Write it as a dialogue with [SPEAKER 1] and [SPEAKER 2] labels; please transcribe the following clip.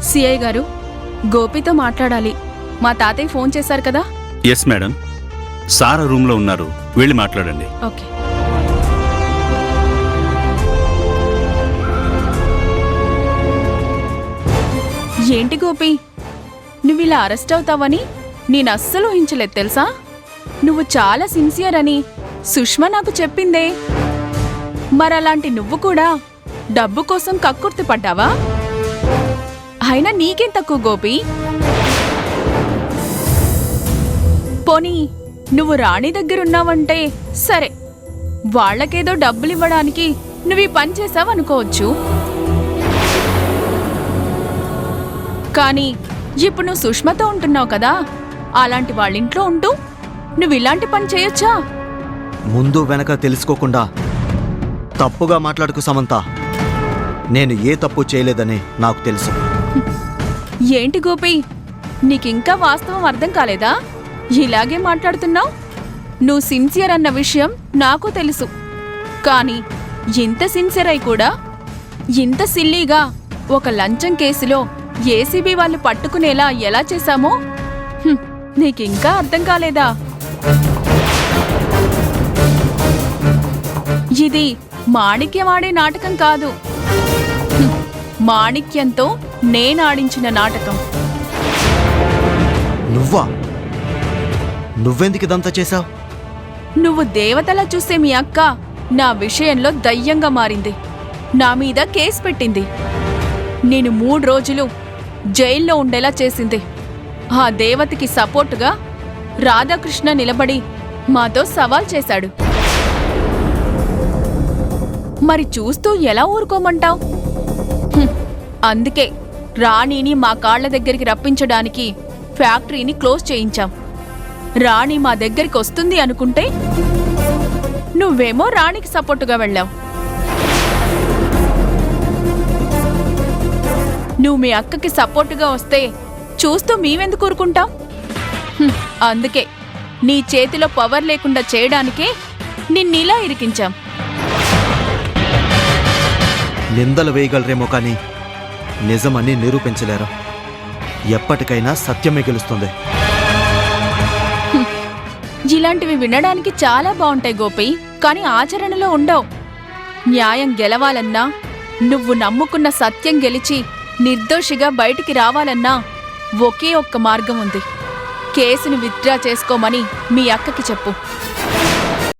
[SPEAKER 1] CI గారు, గోపితో మాట్లాడాలి. మా తాతయ్య ఫోన్ చేశారు కదా?
[SPEAKER 2] ఎస్ మేడం, సారా రూమ్లో ఉన్నారు, వెళ్ళి మాట్లాడండి.
[SPEAKER 1] ఓకే. ఏంటి గోపి, నువ్వు ఇలా అరెస్ట్ అవుతావని నేను అస్సలు ఊహించలేదు తెలుసా? నువ్వు చాలా సిన్సియర్ అని సుష్మా నాకు చెప్పిందే. మరలాంటి నువ్వు కూడా డబ్బు కోసం కక్కుర్తి పడ్డావా? అయినా నీకేం తక్కువ గోపి? పోనీ నువ్వు రాణి దగ్గరున్నావంటే సరే, వాళ్లకేదో డబ్బులివ్వడానికి నువ్వు ఈ పని చేసావనుకోవచ్చు. కానీ ఇప్పుడు నువ్వు సుష్మతో ఉంటున్నావు కదా, అలాంటి వాళ్ళింట్లో ఉంటూ నువ్వు ఇలాంటి పని చేయొచ్చా?
[SPEAKER 3] ముందు వెనక తెలుసుకోకుండా తప్పుగా మాట్లాడుకు సమంత. నేను ఏ తప్పు చేయలేదని నాకు తెలుసు.
[SPEAKER 1] ఏంటి గోపి, నీకింకా వాస్తవం అర్థం కాలేదా? ఇలాగే మాట్లాడుతున్నావు. నువ్వు సిన్సియర్ అన్న విషయం నాకు తెలుసు. కానీ ఇంత సిన్సియర్ అయి కూడా ఇంత సిల్లీగా ఒక లంచం కేసులో ఏసీబీ వాళ్ళు పట్టుకునేలా ఎలా చేశామో నీకింకా అర్థం కాలేదా? ఇది మాణిక్యమాడే నాటకం కాదు, మాణిక్యంతో నేనాడించిన నాటకం.
[SPEAKER 3] నువ్వెందుకు ఇదంతా చేశావు?
[SPEAKER 1] నువ్వు దేవతలా చూసే మీ అక్క నా విషయంలో దయ్యంగా మారింది. నా మీద కేసు పెట్టింది. నేను 3 రోజులు జైల్లో ఉండేలా చేసింది. ఆ దేవతకి సపోర్టుగా రాధాకృష్ణ నిలబడి మాతో సవాల్ చేశాడు. మరి చూస్తూ ఎలా ఊరుకోమంటావ్? అందుకే రాణిని మా కాళ్ల దగ్గరికి రప్పించడానికి ఫ్యాక్టరీని క్లోజ్ చేయించాం. రాణి మా దగ్గరికి వస్తుంది అనుకుంటే నువ్వేమో రాణికి సపోర్టుగా వెళ్ళావు. నువ్వు మీ అక్కకి సపోర్టుగా వస్తే చూస్తూ మేమెందుకు ఊరుకుంటాం? అందుకే నీ చేతిలో పవర్ లేకుండా చేయడానికే నిన్నిలా ఇరికించాం.
[SPEAKER 3] నిందలు వేయగలరేమో కానీ నిజమని నిరూపించలేరు. ఎప్పటికైనా సత్యమే గెలుస్తుంది.
[SPEAKER 1] ఇలాంటివి వినడానికి చాలా బాగుంటాయి గోపి, కానీ ఆచరణలో ఉండవు. న్యాయం గెలవాలన్నా, నువ్వు నమ్ముకున్న సత్యం గెలిచి నిర్దోషిగా బయటికి రావాలన్నా ఒకే ఒక్క మార్గం ఉంది. కేసును విత్డ్రా చేసుకోమని మీ అక్కకి చెప్పు.